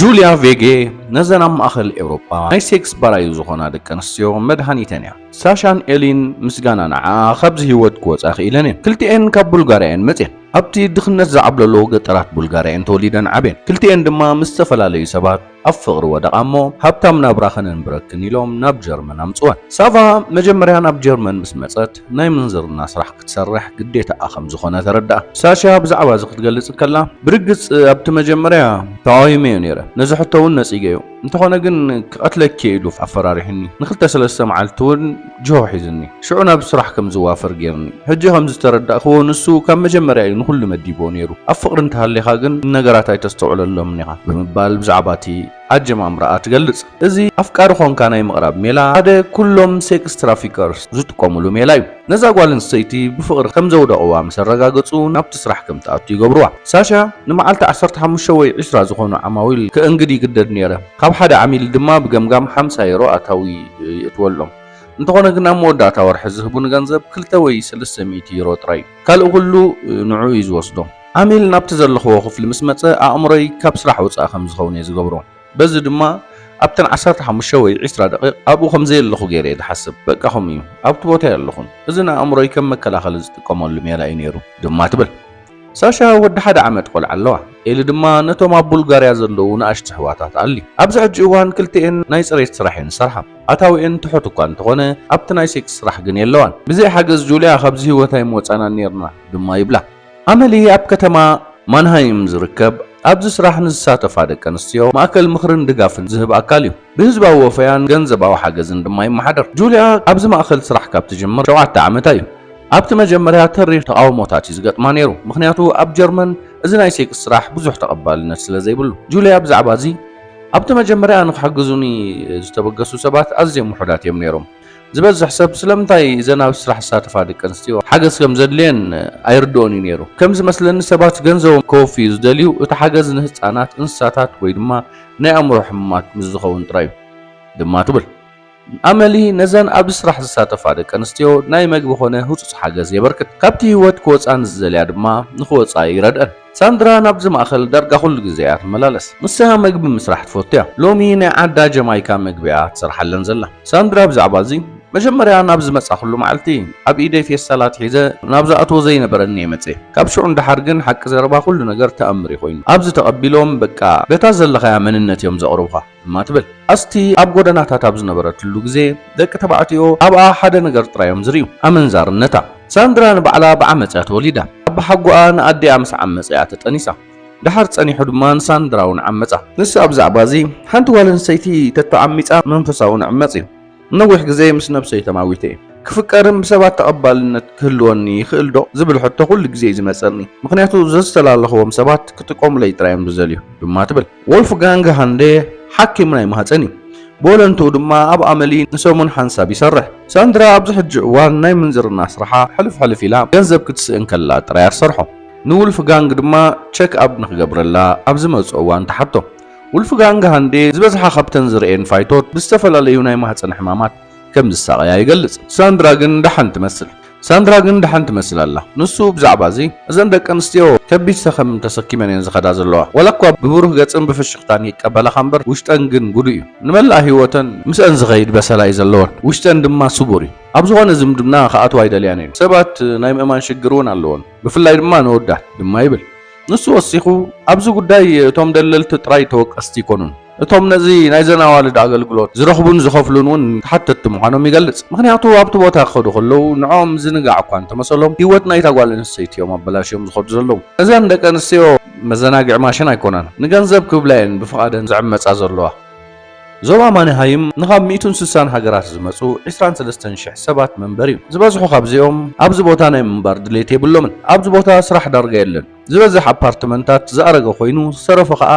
جوليا فيجي نزنا مأخل أوروبا ناي سيكس برايو زخونا دكانسيو مدهانيتين ساشان إلين مسجانا نعا خبز هيوت كوز أخي إلانين كلتين كاب بلغارين متين أبتي دخلنا زعبل لو قطرات بلغارين توليدان عبين كلتين دما مستفلا لي سبات أفغر ودقامو هبتام نابراخن نبركن يلوم ناب جرمن أمصوان سافا مجمريا ناب جرمن مسمصت ناي منظر الناس راح كتسرح قديتا أخم زخونا تردأ ساشا بزعبا زخت قلص كلا برقص أبت مجمريا تعايمي نيرا نزحتون ناس إيجيو انتخونا قن قتلك كيلو في عفراريحني نخلت سلسة معلتون جو حيزني شعونا بسرح كم زوافر جيرني هجي همز تردأ خو نسو كم مجمريا نخل مديبو نيرو أفقر انتها اللي خاقن نقراتاي تستوعل اللهم نيغا بمبال بزعباتي عجم امرأة قلص ازي أفكار خون كاناي مقرب ميلا هذا كلهم سيكس ترافيكرز زوتكم ولو ميلايو نزا قوالن سيتي بفقر خمزة ودقوا مسرقا قصون نبتسرح كم تأتي قبروع ساشا نمعالت عصرت حموشوي عشرة زخون عماويل كأنقدي قدر نيرا خاب حدا عميل دما بقمقام حمسا يرو أتاوي يتولهم انتخونا قنا مودا تاور حزهبون غنزب كلتاوي سلسة ميتي يرو تراي كالو كلو نعو يزوصدو عميل نبتزل خوخ في المسمة أمري كابسرح وصا خمز خوني زقبروع بز دما أبتن عصرت حموشوي 10 دقيق أبو خمزي اللخو غيري يتحسب بقى خميو أبتو بوتي اللخون إذن أمري كم مكلا خلز تقومون لميلا ينيرو دما تبل ساشا ود حدا عمد قول علوها إلي دما نتو ما بلغاريا زلو ناشت حواتات قالي أبزع جوان كلتين نايس ريس سراحين سرحا أتاوي إن تحوتو كان تغنى أبت نايسيك سراح قني اللوان بزي حاجز جوليا خبزي وتاي موتانا نيرنا دما يبلا عملي أب كتما مانهايم زركب أبز سراح نزساتف هذا كنستيو ماكل مخرن دقافن زهب أكاليو بهزبا وفيان جنزبا وحاجزن دما يمحضر جوليا أبز ما أخل سراح كاب تجمر شوعت عمتايو أبت مجمرها تريح تقاوموتات يزقط ما نيرو مخنياتو أب جرمن إذن أيسيك السراح بزوح تقبال الناس لزي بلو جوليا أبز عبازي أبت مجمرها نخحقزوني زتبقسو سبات أزي محدات يم نيروم زبز حسب سلامتاي زنا بسرح ساتف هذا كنستيو حاجز كم زدلين ايردوني نيرو كم مثلا سبات غنزو كوفي زدليو اتحاجز نهصانات انساتات ወይ ድማ ናይ ኣምሮ ሕማት ምዝኸውን ጥራዩ ድማ ትብል أملي نزن أب سرح ساتف هذا كنستيو ናይ መግቢ ኾነ ህጹጽ ሓገዝ የበርክት ካብቲ ህይወት ክወፃን ዝዘልያ ድማ ንኽወፃ ይረድአን ሳንድራ ናብዚ ማእኸል ዳርጋ ኩሉ ግዜያት መላለስ ንስሃ መግቢ ምስራሕ ትፈትያ ሎሚ ናይ ዓዳ ጀማይካ መግቢያ ትሰርሓለን ዘላ ሳንድራ ብዛዕባ እዚ መጀመርያ ናብዚ መጻ ኩሉ መዓልቲ ኣብ ኢደይ ፌስታላት ሒዘ ናብዚ ኣትዎ ዘይነበረኒ የመጽ ካብ ሽዑ እንዳሓር ግን ሓቂ ዘረባ ኩሉ ነገር ተኣምሪ ኮይኑ ኣብዚ ተቐቢሎም በቃ በታ ዘለኻያ መንነት እዮም ዘቕርቡኻ ድማ ትብል ኣስቲ ኣብ ጎደናታት ኣብ ዝነበረትሉ ግዜ ደቂ ተባዕትዮ ኣብኣ ሓደ ነገር ጥራዮም ዝርዩ ኣመንዛርነታ ሳንድራ ንባዕላ ብዓመፅ ተወሊዳ ኣብ ሓጓኣ ንኣዴኣ ምስ ዓመፅያ ተጠኒሳ دحر تصني حدمان ساندراون عمصا نس ابزعبا زي حنت والنسيتي تتعميصا منفساون عمصي نوح غزي مس نفسي تماويتي كفكرم بسبات تقبالነት ክህልወኒ ይኽእል ዶ ዝብል ሕቶ ኩሉ ግዜ ዝመፀኒ ምክንያቱ ዘስተላለኹም ሰባት ክትቆም ለይ ጥራዮም ዝዘልዩ ድማ ትብል ወልፍጋንግ ሃንዴ ሓኪም ናይ ማህፀኒ ቦለንቱ ድማ ኣብ ኣመሊ ንሰሙን ሓንሳብ ይሰርሕ ሳንድራ ኣብዚ ሕጂ እዋን ናይ ምንዝርና ስራሓ ሕልፍ ሕልፍ ኢላ ገንዘብ ክትስእን ከላ ጥራይ ኣሰርሖ ንውልፍጋንግ ድማ ቼክ ኣብ ንኽገብረላ ኣብዚ መፅኦ እዋን ተሓቶ ውልፍጋንግ ሃንዴ ዝበዝሓ ካብተን ዝርኤን ፋይቶት ብዝተፈላለዩ ናይ ማህፀን ሕማማት كم الساقيا يقلص ساندرا ግን دحن تمثل الله نسو بزعبا زي اذن دق انستيو كبيت سخم تسكيمن ينزخدا زلوا ولكوا ببروح ገጽን بفشختان يقبل خمبر وشتن ግን ጉዱዩ ንመላ ህይወተን ምስን ዝኸይድ በሰላይ ዘለወን ውሽተን ድማ ሱቡሪ ኣብ ዝኾነ ዝምድና ከኣቱ አይደልያን ሰባት ናይ ምእማን ሽግሩን ኣለዎን ብፍላይ ድማ ነወዳ ድማ ይብል ንሱ ወሲኹ ኣብዚ ጉዳይ እቶም ደለልቲ ጥራይ ተወቀስቲ ይኮኑን እቶም ነዚ ናይ ዘናዋልድ ኣገልግሎት ዝረኽቡን ዝኸፍሉን ተሓተት ምዃኖም ይገልጽ ምክንያቱ ኣብቲ ቦታ ክኸዱ ከለዉ ንዖም ዝንጋዕ እኳ እንተመሰሎም ህይወት ናይታ ጓል ኣንስተይቲ እዮም ኣበላሽዮም ዝኸዱ ዘለዉ እዘን ደቂ ኣንስትዮ መዘናግዒ ማሽን ኣይኮናን ንገንዘብ ክብላየን ብፍቓደን ዝዕመፃ ዘለዋ ዞባ ማንሃይም ንኻብ 160 ሃገራት ዝመፁ 23000 ሰባት መንበር እዩ ዝበዝሑ ካብዚኦም ኣብዚ ቦታ ናይ ምንባር ድሌት የብሎምን ኣብዚ ቦታ ስራሕ ዳርጋ የለን ዝበዝሕ ኣፓርትመንታት ዝኣረገ ኮይኑ ዝሰረፈ ከዓ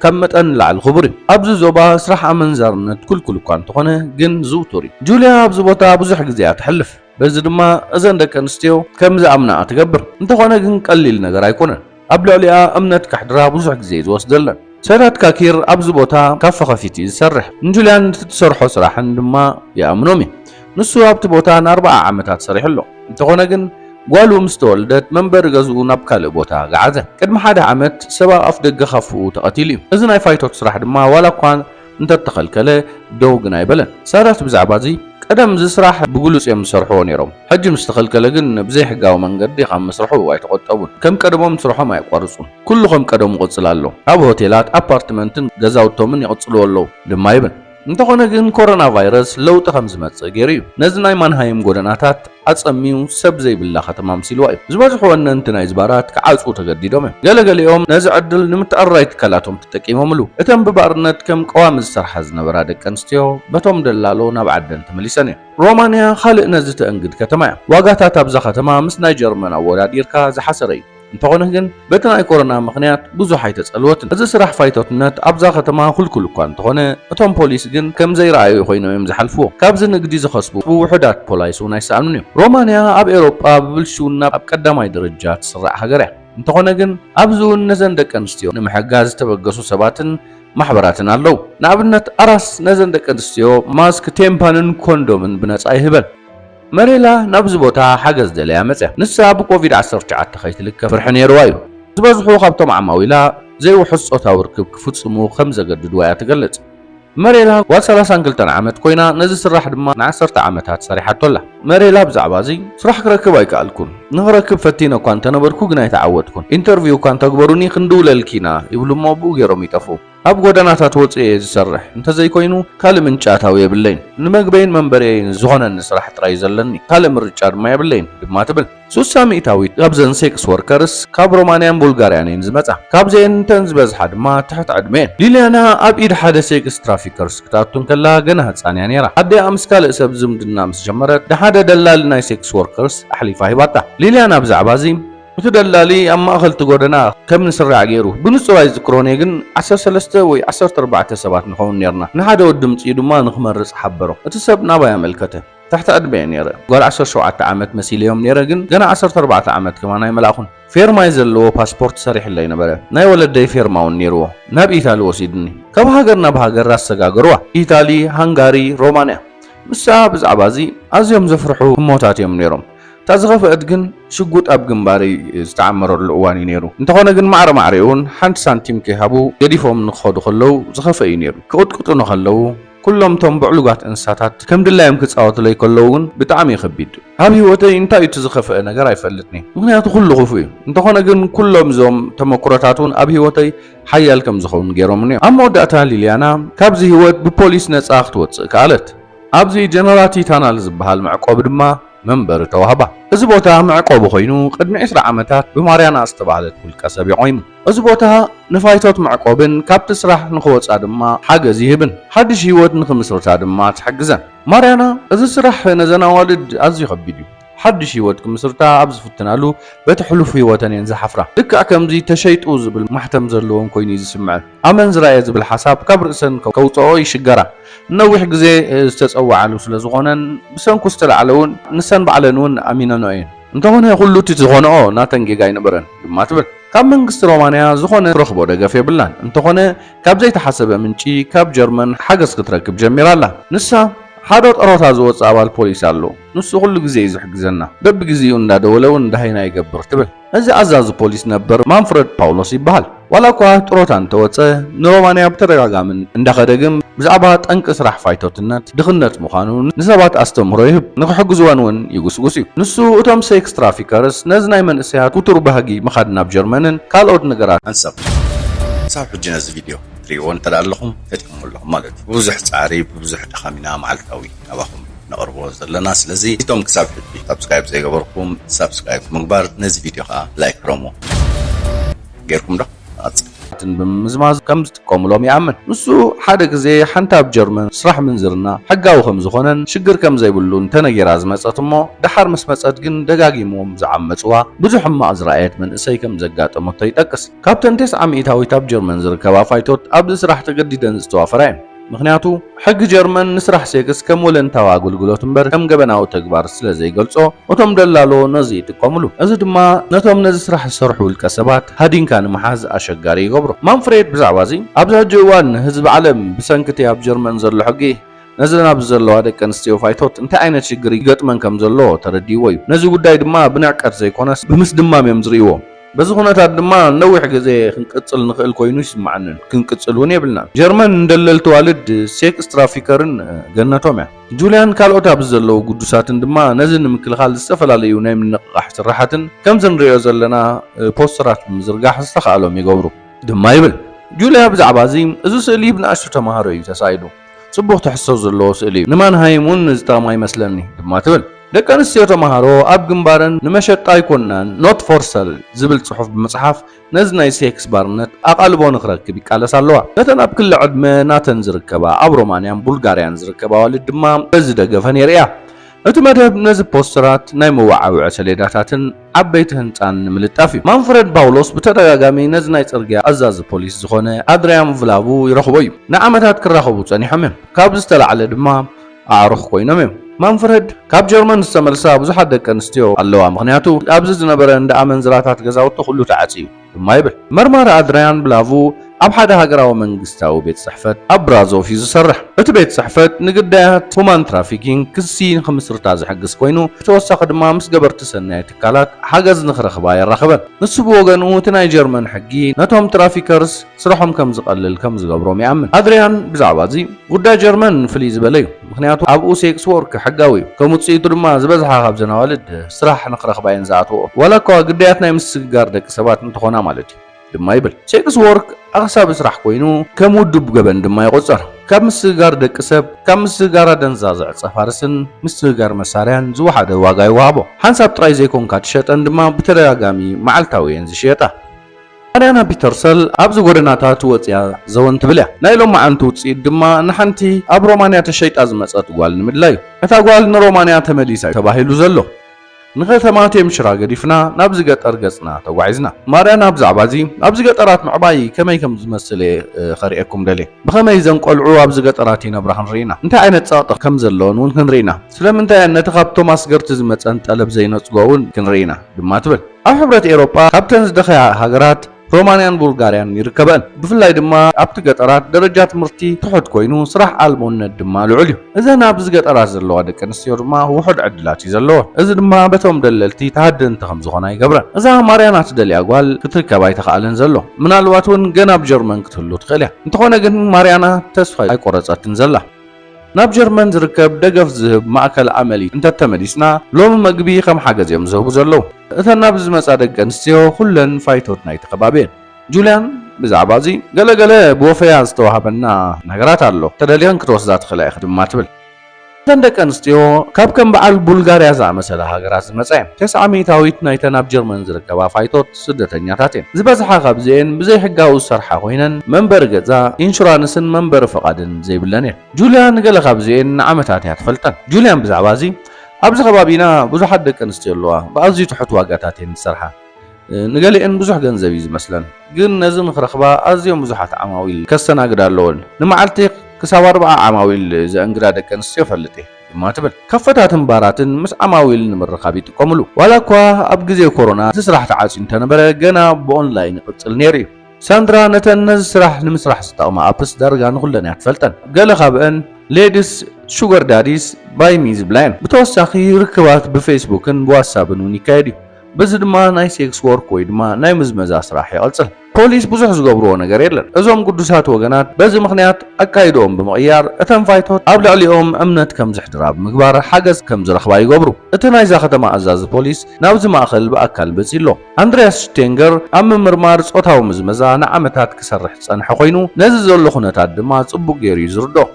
كم متن لعل خبري أبز زوبا سرح أمن زارنت كل كان تخونه جن زوتوري جوليا أبز بوتا بزح جزيات حلف بزد ما أزن دك نستيو كم زعمنا أتكبر أنت خونه جن قليل نجار يكونه قبل عليا أمنت كحدرا بزح جزيز وصدلنا سرات كاكير أبز بوتا كف خفيتي سرح جوليا تسرح صراحة عندما يا أمنومي نسوا أبت بوتا 4 عامات صريح له أنت خونه جن ጓሉ ምስ ተወልደት መንበሪ ገዝኡ ናብ ካልእ ቦታ ገዓዘ ቅድሚ ሓደ ዓመት ሰብኣብ ኣፍ ደገ ካፍኡ ተቐቲሉ እዩ እዚ ናይ ፋይቶት ስራሕ ድማ ዋላ እኳ እንተተኸልከለ ደው ግን ኣይበለን ሳዳት ብዛዕባ እዚ ቀደም ዝስራሕ ብግሉጽ እዮም ዝሰርሕዎ ነይሮም ሕጂ ምስ ተኸልከለ ግን ብዘይ ሕጋዊ መንገዲ ካብ መስርሑ ኣይተቆጠቡን ከም ቀደሞም ስርሖም ኣይቋርጹን ኩሉ ከም ቀደሙ ይቕጽል ኣሎ ኣብ ሆቴላት ኣፓርትመንትን ገዛውቶምን ይቕጽልዎ ኣለዉ ድማ ይብል እንተኾነ ግን ኮሮና ቫይረስ ለውጢ ከም ዝመጽእ ገይሩ እዩ ነዚ ናይ ማንሃይም ጎደናታት ኣጸሚዩ ሰብ ዘይብላ ከተማ ምሲልዋ እዩ ዝበዝሑ ወነንቲ ናይ ዝባራት ክዓጽኡ ተገዲዶም እዮም ገለገሊኦም ነዚ ዕድል ንምትዕርራይ ትካላቶም ተጠቂሞምሉ እተን ብባርነት ከም ቀዋሚ ዝሰርሓ ዝነበራ ደቂ ኣንስትዮ በቶም ደላሎ ናብ ዓደን ተመሊሰን እየን ሮማንያ ካልእ ነዚ ተእንግድ ከተማ እያ ዋጋታት ኣብዛ ከተማ ምስ ናይ ጀርመን ኣወዳዲርካ ዝሓሰረ እዩ እንተኾነ ግን በቲ ናይ ኮሮና ምኽንያት ብዙሕ ኣይተጸልወትን እዚ ስራሕ ፋይቶትነት ኣብዛ ከተማ ኩልኩል እኳ እንተኾነ እቶም ፖሊስ ግን ከም ዘይረኣዩ ኮይኖም እዮም ዝሓልፍዎ ካብዚ ንግዲ ዝኸስቡ ውሕዳት ፖላይስ እውን ኣይሰኣኑን እዮም ሮማንያ ኣብ ኤውሮጳ ብብልሹና ኣብ ቀዳማይ ደረጃ ትስራዕ ሃገር እያ እንተኾነ ግን ኣብዚ እውን ነዘን ደቂ ኣንስትዮ ንምሕጋዝ ዝተበገሱ ሰባትን ማሕበራትን ኣለዉ ንኣብነት ኣራስ ነዘን ደቂ ኣንስትዮ ማስክ ቴምፓንን ኮንዶምን ብነጻ ይህበን መሬላ ናብዚ ቦታ ሓገዝ ደለያ መጽያ ንሳ ብኮቪድ-19 ከይትልከፍ ፍርሒ ነይርዋ እዩ ዝበዝሑ ካብቶም ዓማዊላ ዘይውሕዝ ፆታዊ ርክብ ክፍጽሙ ከም ዘገድድዋ እያ ትገልጽ መሬላ ጓል 32 ዓመት ኮይና ነዚ ስራሕ ድማ ን10 ዓመታት ሰሪሓቶላ መሬላ ብዛዕባ እዚ ስራሕ ክረክብ ኣይከኣልኩን ንኽረክብ ፈቲነ እኳ እንተነበርኩ ግን ኣይተዓወትኩን ኢንተርቪው እኳ እንተግበሩኒ ክንድውለልኪና ይብሉ እሞ ብኡ ገይሮም ይጠፍኡ ኣብ ጎደናታት ወፅኤ ዝሰርሕ እንተዘይኮይኑ ካልእ ምንጫታዊ የብለይን ንመግበይን መንበሪን ዝኾነኒ ስራሕ ጥራይ ዘለኒ ካልእ ምርጫ ድማ የብለይን ድማ ትብል 300 ካብዘን ሴክስ ወርከርስ ካብ ሮማንያን ቡልጋርያን እየን ዝመጻ ካብዘን እንተን ዝበዝሓ ድማ ትሕቲ ዕድመን ሊልያና ኣብ ኢድ ሓደ ሴክስ ትራፊከርስ ክታቱን ከላ ገና ህፃንያ ነይራ ኣደኣ ምስ ካልእ ሰብ ዝምድና ምስ ጀመረት ንሓደ ደላሊ ናይ ሴክስ ወርከርስ ኣሕሊፋ ሂባታ ሊልያና ብዛዕባ እዚ እቲ ደላሊ ኣብ ማእኸልቲ ጎደና ከም ንስራዕ ገይሩ ብንጹር ኣይዝክሮን ግን 13 ወይ 14 ሰባት ንኸውን ነርና ንሓደ ወዲ ምጽኡ ድማ ንኽመርጽ ሓበሮ እቲ ሰብ ናባይ ኣመልከተ ታሕቲ ዕድመ ነይረ ጓል 17 ዓመት መሲልዮም ነይረ ግን ገና 14 ዓመት ከማን ኣይመላኹን ፌርማይ ዘለዎ ፓስፖርት ሰሪሕለይ ነበረ ናይ ወለደይ ፌርማውን ነይርዎ ናብ ኢታሊ ወሲድኒ ካብ ሃገር ናብ ሃገር ኣሰጋገርዋ ኢታሊ ሃንጋሪ ሮማንያ ምሳ ብዛዕባ እዚ ኣዝዮም ዘፍርሑ ህሞታት እዮም ነይሮም ታዝኸፍአት ግን ሽጉጥ ኣብ ግንባሪ ዝተዓመረሉ እዋን ነይሩ እንተኾነ ግን ማዕረማዕሪውን ሓንቲ ሳንቲም ከይሃቡ ገዲፎም ንኽኸዱ ከለዉ ዝኸፈ እዩ ነይሩ ክቕጥቅጡኑ ከለዉ ኩሎም ቶም ብዕሉጋት እንስሳታት ከም ድላዮም ክጻወቱለይ ከለዉ ግን ብጣዕሚ ይኸቢድ ኣብ ህይወተይ እንታይ እቲ ዝኸፍአ ነገር ኣይፈልጥኒ ምክንያቱ ኩሉ ክፉ እዩ እንተኾነ ግን ኩሎም እዞም ተመኩሮታት እውን ኣብ ህይወተይ ሓያል ከም ዝኸውን ገይሮምን እዮም ኣብ መወዳእታ ሊልያና ካብዚ ህይወት ብፖሊስ ነፃ ክትወፅእ ከኣለት ኣብዚ ጀነራቲ ታናል ዝበሃል መዕቆብ ድማ መንበሪ ተዋህባ እዚ ቦታ መዕቆቡ ኮይኑ ቅድሚ 20 ዓመታት ብማርያና ዝተባህለት ውልቀ ሰብ ይቆይሙ እዚ ቦታ ንፋይቶት መዕቆብን ካብቲ ስራሕ ንኽወፃ ድማ ሓገዝ ይህብን ሓድሽ ህይወት ንኽምስርታ ድማ ትሕግዘን ማርያና እዚ ስራሕ ነዘን ኣዋልድ ኣዝዩ ከቢድ እዩ ሓድሽ ህይወት ክምስርታ ኣብ ዝፍትናሉ በቲ ሕሉፍ ህይወተን እየን ዝሓፍራ ልክዕ ከምዚ ተሸይጡ ዝብል ማሕተም ዘለዎም ኮይኑ ዝስምዐ ኣመንዝራ እየ ዝብል ሓሳብ ካብ ርእሰን ከውፅኦ ይሽገራ ነዊሕ ግዜ ዝተፀዋዓሉ ስለ ዝኾነን ብሰንኩ ዝተላዕለ እውን ንሰን ባዕለን እውን ኣሚነኖ እየን እንተኾነ ኩሉ እቲ ዝኾነኦ ናተን ጌጋ ኣይነበረን ድማ ትብል ካብ መንግስቲ ሮማንያ ዝኾነ ረኽቦ ደገፍ የብላን እንተኾነ ካብ ዘይተሓሰበ ምንጪ ካብ ጀርመን ሓገዝ ክትረክብ ጀሚራ ኣላ ንሳ ሓደ ጠሮታ ዝወፅእ ኣባል ፖሊስ ኣሎ ንሱ ኩሉ ግዜ ይዝሕግዘና በቢግዜኡ እንዳደወለው እንዳሃይና ይገብር ትብል እዚ ኣዛዚ ፖሊስ ነበር ማንፍሬድ ፓውሎስ ይበሃል ዋላ እኳ ጥሮታ እንተወፀ ንሮማንያ ብተደጋጋምን እንዳኸደግም ብዛዕባ ጠንቂ ስራሕ ፋይቶትነት ድኽነት ምዃኑ ንሰባት ኣስተምህሮ ይህብ ንክሕግዝወን እውን ይጉስጉስ እዩ ንሱ እቶም ሴክስ ትራፊከርስ ነዚ ናይ መንእሰያት ኩቱር ባህጊ ምኻድ ናብ ጀርመንን ካልኦት ነገራት አንሰብ ሳብ ሕጂ ነዚ ቪድዮ ትሪእዎ እንተዳለኹም ፈጢሙ ኣለኹም ማለት እዩ ብዙሕ ፃዕሪ ብዙሕ ድኻሚና መዓልታዊ ናባኹም ነቕርቦ ዘለና ስለዚ እቶም ክሳብ ሕጂ ሰብስክራይብ ዘይገበርኩም ሰብስክራይብ ምግባር ነዚ ቪድዮ ከዓ ላይክ ረሞ ጌርኩም ዶ ብምዝማዝ ከም ዝጥቀምሎም ይኣምን ንሱ ሓደ ግዜ ሓንቲ ኣብ ጀርመን ስራሕ ምንዝርና ሕጋዊ ከም ዝኾነን ሽግር ከም ዘይብሉን ተነጊራ ዝመፀት እሞ ድሓር ምስ መፀት ግን ደጋጊሞም ዝዓመፅዋ ብዙሕ ሕማቕ ዝረኣየት መንእሰይ ከም ዘጋጠመቶ ይጠቅስ ካብተን 9 ሚእታዊት ኣብ ጀርመን ዝርከባ ፋይቶት ኣብዚ ስራሕ ተገዲደን ዝተዋፈራ እየን ምክንያቱ ሕጊ ጀርመን ንስራሕ ሴክስ ከም ወለንታዊ ኣገልግሎት እምበር ከም ገበናዊ ተግባር ስለ ዘይገልጾ እቶም ደላሎ ነዚ ይጥቀምሉ እዚ ድማ ነቶም ነዚ ስራሕ ዝሰርሑ ውልቀ ሰባት ሃዲንካ ንምሓዝ ኣሸጋሪ ይገብሮ ማንፍሬድ ብዛዕባ እዚ ኣብዚ ሕጂ እዋን ህዝቢ ዓለም ብሰንኪቲ ኣብ ጀርመን ዘሎ ሕጊ نزلنا بزلوا هذا كان استيو فايتوت انت عينت شجري قط من كم زلوا تردي وي نزل قداي دما بنعكر زي كونس بمس دما يمزريوه بس هنا دما نوح جزء كنقصل نخل كوينوش معنا كنقصلون يبلنا جرمن ندللت والد سيك استرافيكرن جنتهم جوليان كالوتا بزلوا قدوساتن دما نزل مكلخال السفلاليو ناي من نقاح سراحتن كم زنريو زلنا بوسترات مزرقاح استخالهم يقبروا دما يبل جوليا بزعبا زي ازو سئلي بناشو تمهارو يتسايدو صبوح تحسو زلو سئلي نمان هايمون نزتا ما يمسلني دما تبل ደቂ ኣንስትዮ ተማሃሮ ኣብ ግንባረን ንመሸጣ ኣይኮናን ኖት ፎር ሰል ዝብል ጽሑፍ ብመጽሓፍ ነዚ ናይ ሴክስ ባርነት ኣቓልቦ ንኽረክብ ይቃለሳ ኣለዋ ነተን ኣብ ክልል ዕድመ ናተን ዝርከባ ኣብ ሮማንያን ቡልጋርያን ዝርከባ ዋልድ ድማ በዚ ደገፈን የርእያ እቲ መደብ ነዚ ፖስተራት ናይ መዋዓውዒ ሰሌዳታትን ዓበይቲ ህንፃን ንምልጣፍ እዩ ማንፍሬድ ፓውሎስ ብተደጋጋሚ ነዚ ናይ ጽርግያ ኣዛዚ ፖሊስ ዝኾነ ኣድርያን ቭላቡ ይረኽቦ እዩ ንዓመታት ክራኸቡ ጸኒሖም እዮም ካብ ዝተላዕለ ድማ ኣዕሩኽ ኮይኖም እዮም ማንፍሬድ ካብ ጀርመን ዝተመልሳ ብዙሓት ደቂ ኣንስትዮ ኣለዋ ምክንያቱ ኣብዚ ዝነበረ እንደ ኣመንዝራታት ገዛውቲ ኩሉ ተዓፅዩ ድማ ይብል መርማሪ ኣድርያን ብላቡ ኣብ ሓደ ሃገራዊ መንግስታዊ ቤት ጽሕፈት ኣብ ብራዞቭ እዩ ዝሰርሕ እቲ ቤት ጽሕፈት ንግዳያት ሁማን ትራፊኪንግ ክሲ ንኽምስርታ ዝሕግዝ ኮይኑ ተወሳኺ ድማ ምስ ገበርቲ ሰናይ ትካላት ሓገዝ ንኽረኽባ የራኽበን ንሱ ብወገኑ እቲ ናይ ጀርመን ሕጊ ነቶም ትራፊከርስ ስራሖም ከም ዝቐልል ከም ዝገብሮም ይኣምን ኣድርያን ብዛዕባ እዚ ጉዳይ ጀርመን ፍልይ ዝበለ እዩ ምክንያቱ ኣብኡ ሴክስ ወርክ ሕጋዊ እዩ ከም ውፅኢቱ ድማ ዝበዝሓ ካብ ዘናዋልድ ስራሕ ንኽረኽባ እየን ዝኣትውኦ ዋላ እኳ ግዳያት ናይ ምስግጋር ደቂ ሰባት እንትኾና ማለት እዩ ድማ ይብል ሴክስ ወርክ ኣኽሳብ ስራሕ ኮይኑ ከም ውድብ ገበን ድማ ይቆፀር ካብ ምስግጋር ደቂ ሰብ ካብ ምስግጋር ኣደንዛዝዕ ፀፋርስን ምስግጋር መሳርያን ዝወሓደ ዋጋ ይወሃቦ ሓንሳብ ጥራይ ዘይኮንካ ትሸጠን ድማ ብተደጋጋሚ መዓልታዊ እየን ዝሽየጣ ኣርያና ፒተርሰል ኣብዚ ጎደናታት ወፅያ ዘወን ትብል እያ ናይ ሎም መዓንቲ ውፅኢት ድማ ንሓንቲ ኣብ ሮማንያ ተሸይጣ ዝመፀት ጓል ንምድላይ እዩ እታ ጓል ንሮማንያ ተመሊሳ ተባሂሉ ዘሎ ንኸተማ ቴምሽራ ገዲፍና ናብ ዝገጠር ገጽና ተጓዒዝና ማርያና ብዛዕባ እዚ ኣብ ዝገጠራት ምዕባይ ከመይ ከም ዝመስል ኸሪአኩም ደልየ ብኸመይ ዘንቆልዑ ኣብ ዝገጠራት ይነብራ ክንርኢና እንታይ ዓይነት ጸቕጢ ከም ዘለዎን እውን ክንርኢና ስለምንታይ ነቲ ካብ ቶማስ ገርቲ ዝመፀን ጠለብ ዘይነጽጎ እውን ክንርኢና ድማ ትብል ኣብ ሕብረት ኤውሮጳ ካብተን ዝደኸያ ሃገራት ሮማንያን ቡልጋርያን ይርከበን ብፍላይ ድማ ኣብቲ ገጠራት ደረጃ ትምህርቲ ትሑት ኮይኑ ስራሕ ኣልቦነት ድማ ልዑል እዩ እዘን ኣብ ዝገጠራት ዘለዋ ደቂ ኣንስትዮ ድማ ውሑድ ዕድላት እዩ ዘለዎ እዚ ድማ በቶም ደለልቲ ተሃድንቲ ከም ዝኾና ይገብረን እዛ ማርያና ትደልያ ጓል ክትርከባ ኣይተኸኣለን ዘሎ ምናልባት እውን ገና ኣብ ጀርመን ክትህሉ ትኽእል እያ እንተኾነ ግን ማርያና ተስፋ ኣይቆረፀትን ዘላ ናብ ጀርመን ዝርከብ ደገፍ ዝህብ ማእከል ኣመሊ እንተተመሊስና ሎሚ መግቢ ከም ሓገዝ እዮም ዝህቡ ዘለው እተን ናብ ዝመፃ ደቂ ኣንስትዮ ኩለን ፋይቶት ናይቲ ከባቢ እየን ጁልያን ብዛዕባ እዚ ገለገለ ብወፈያ ዝተዋሃበና ነገራት ኣሎ ተደልየን ክትወስዳ ትኽእላ ኢኻ ድማ ትብል እተን ደቂ ኣንስትዮ ካብ ከም በዓል ቡልጋርያ ዝኣመሰለ ሃገራት ዝመፃ እየን 900 ናይተን ኣብ ጀርመን ዝርከባ ፋይቶት ስደተኛታት እየን ዝበዝሓ ካብዚአን ብዘይ ሕጋዊ ዝሰርሓ ኮይነን መንበሪ ገዛ ኢንሹራንስን መንበሪ ፈቓድን ዘይብለን እየን ጁልያን ገለ ካብዚአን ንዓመታት እያ ትፈልጠን ጁልያን ብዛዕባ እዚ ኣብዚ ከባቢና ብዙሓት ደቂ ኣንስትዮ ኣለዋ ብኣዝዩ ትሑት ዋጋታት እየን ዝሰርሓ ንገሊአን ብዙሕ ገንዘብ እዩ ዝመስለን ግን ነዚ ንኽረኽባ ኣዝዮም ብዙሓት ዓማዊል ከስተናግዳ ኣለወን ንመዓልቲ ክሳብ 40 ዓማዊል ዘእንግዳ ደቂ ኣንስትዮ ፈልጥ እየ ድማ ትብል ከፈታትን ባራትን ምስ ዓማዊል ንምርኻብ ይጥቀምሉ ዋላ እኳ ኣብ ግዜ ኮሮና እቲ ስራሕ ተዓፅዩ እንተነበረ ገና ብኦንላይን ይቕፅል ነይሩ እዩ ሳንድራ ነተን ነዚ ስራሕ ንምስራሕ ዝጠቕማ ኣፕስ ዳርጋ ንኹለን እያ ትፈልጠን ገለ ካብአን ሌዲስ ሹገር ዳዲስ ባይ ሚ ዝብላየን ብተወሳኺ ርክባት ብፌስቡክን ብዋትሳፕን እውን ይካየድ እዩ በዚ ድማ ናይ ሴክስ ወርክ ወይ ድማ ናይ ምዝመዛ ስራሕ ይቕፅል ፖሊስ ብዙሕ ዝገብርዎ ነገር የለን እዞም ቅዱሳት ወገናት በዚ ምክንያት ኣካይዶም ብምቕያር እተን ፋይቶት ኣብ ልዕሊኦም እምነት ከም ዝሕድራ ብምግባር ሓገዝ ከም ዝረኽባ ይገብሩ እቲ ናይዛ ከተማ ኣዛዚ ፖሊስ ናብዚ ማእኸል ብኣካል በፂሎ ኣንድሪያስ ሽቴንገር ኣብ ምምርማር ጾታዊ ምዝመዛ ንዓመታት ክሰርሕ ዝጸንሐ ኮይኑ ነዚ ዘሎ ኩነታት ድማ ጽቡቕ ገይሩ እዩ ዝርድኦ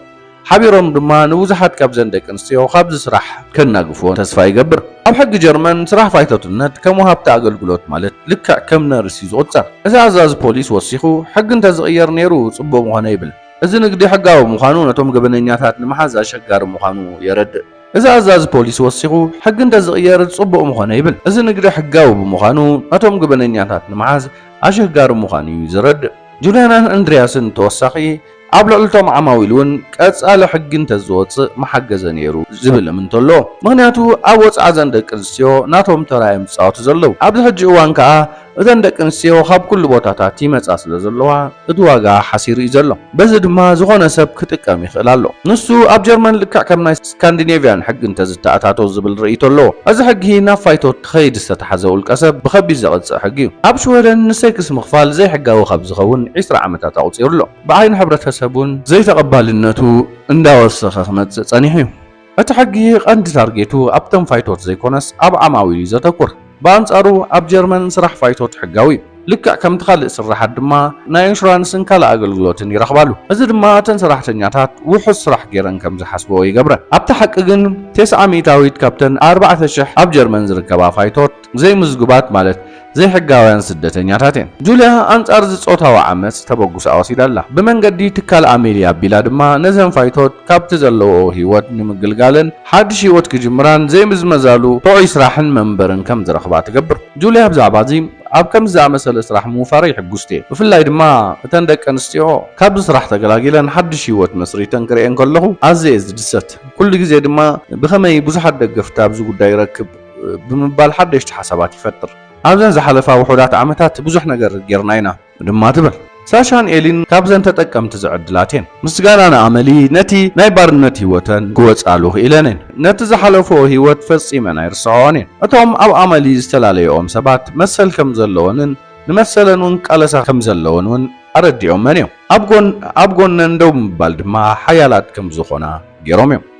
ሓቢሮም ድማ ንብዙሓት ካብዘን ደቂ ኣንስትዮ ካብዚ ስራሕ ከናግፍዎ ተስፋ ይገብር ኣብ ሕጊ ጀርመን ስራሕ ፋይቶትነት ከም ወሃብቲ ኣገልግሎት ማለት ልክዕ ከም ነርሲ ዝቑፀር እዚ ኣዛዚ ፖሊስ ወሲኹ ሕጊ እንተዝቕየር ነይሩ ጽቡቕ ምኾነ ይብል እዚ ንግዲ ሕጋዊ ምዃኑ ነቶም ገበነኛታት ንምሓዝ ኣሸጋሪ ምዃኑ የረድእ እዚ ኣዛዚ ፖሊስ ወሲኹ ሕጊ እንተዝቕየር ጽቡቕ ምኾነ ይብል እዚ ንግዲ ሕጋዊ ብምዃኑ ነቶም ገበነኛታት ንምሓዝ ኣሸጋሪ ምዃኑ እዩ ዝረድእ ጁልያናን ኣንድሪያስን ተወሳኺ ኣብ ልዕልቶም ዓማዊል እውን ቀጻሊ ሕጊ እንተዝወፅእ መሓገዘ ነይሩ ዝብል እምንተሎ ምክንያቱ ኣብ ወፃኢ ዘን ደቂ ኣንስትዮ ናቶም ተራእዮም ዝፃወቱ ዘለው ኣብዚ ሕጂ እዋን ከዓ እተን ደቂ ኣንስትዮ ካብ ኩሉ ቦታታት ይመጻ ስለ ዘለዋ እቲ ዋጋ ሓሲር እዩ ዘሎ በዚ ድማ ዝኾነ ሰብ ክጥቀም ይኽእል ኣሎ ንሱ ኣብ ጀርመን ልክዕ ከም ናይ ስካንዲኔቪያን ሕጊ እንተዝተኣታቶ ዝብል ርእይቶ ኣለዎ እዚ ሕጊ ናብ ፋይቶት ከይድ ዝተተሓዘ ውልቀ ሰብ ብከቢድ ዘቕፅዕ ሕጊ እዩ ኣብ ሽወደን ንሰይክስ ምኽፋል ዘይሕጋዊ ካብ ዝኸውን 20 ዓመታት ኣቁፂሩ ኣሎ ብዓይኒ ሕብረተሰቡን ዘይተቐባልነቱ እንዳወሰኸ ክመጽእ ጸኒሑ እዩ እቲ ሕጊ ቀንዲ ታርጌቱ ኣብተን ፋይቶት ዘይኮነስ ኣብ ዓማዊል እዩ ዘተኩር በአንጻሩ ኣብ ጀርመን ስራሕ ፋይቶት ሕጋዊ ልክዕ ከምቲ ካልእ ስራሓት ድማ ናይ ኢንሹራንስን ካልእ ኣገልግሎትን ይረኽባሉ እዚ ድማ እተን ሰራሕተኛታት ውሑስ ስራሕ ገይረን ከም ዝሓስበኦ ይገብረን ኣብቲ ሓቂ ግን 900 ካብተን 4000 ኣብ ጀርመን ዝርከባ ፋይቶት ዘይምዝግባት ማለት ዘይሕጋውያን ስደተኛታት እየን ጁልያ ኣንጻር ዝጾታዊ ዓመፅ ተበጉሳ ወሲዳላ ብመንገዲ ትካል ኣሜልያ ኣቢላ ድማ ነዘን ፋይቶት ካብቲ ዘለዎ ህይወት ንምግልጋልን ሓድሽ ህይወት ክጅምራን ዘይምዝመዛሉ ጥዑይ ስራሕን መንበርን ከም ዝረኽባ ትገብር ጁልያ ብዛዕባ እዚ ኣብ ከም ዝኣመሰለ ስራሕ ምውፋር ይሕጉስቲ ብፍላይ ድማ እተን ደቂ ኣንስትዮ ካብ ስራሕ ተገላጊለን ሓድሽ ህይወት መስሪተን ክሪአን ከለኹ ኣዝየ ዝድሰት ኩሉ ግዜ ድማ ብኸመይ ብዙሓት ደገፍቲ ኣብዚ ጉዳይ ይረክብ ብምባል ሓደሽቲ ሓሳባት ይፈጥር ኣብዘን ዝሓለፋ ውሑዳት ዓመታት ብዙሕ ነገር ጌርና ኢና ድማ ትብል ሳሻን ኤሊን ካብዘን ተጠቀምቲ ዝዕድላት እየን ምስጋና ንኣመሊ ነቲ ናይ ባርነት ህይወተን ክወጻሉ ክኢለን ነቲ ዝሓለፎ ህይወት ፈጺመን ኣይርስዖን እየን እቶም ኣብ ኣመሊ ዝተላለዮም ሰባት መሰል ከም ዘለዎንን ንመሰለን እውን ቃለሳ ከም ዘለዎን እውን ኣረዲዖመን እዮም ኣብ ጎነን ደው ምባል ድማ ሓያላት ከም ዝኾና ገይሮም እዮም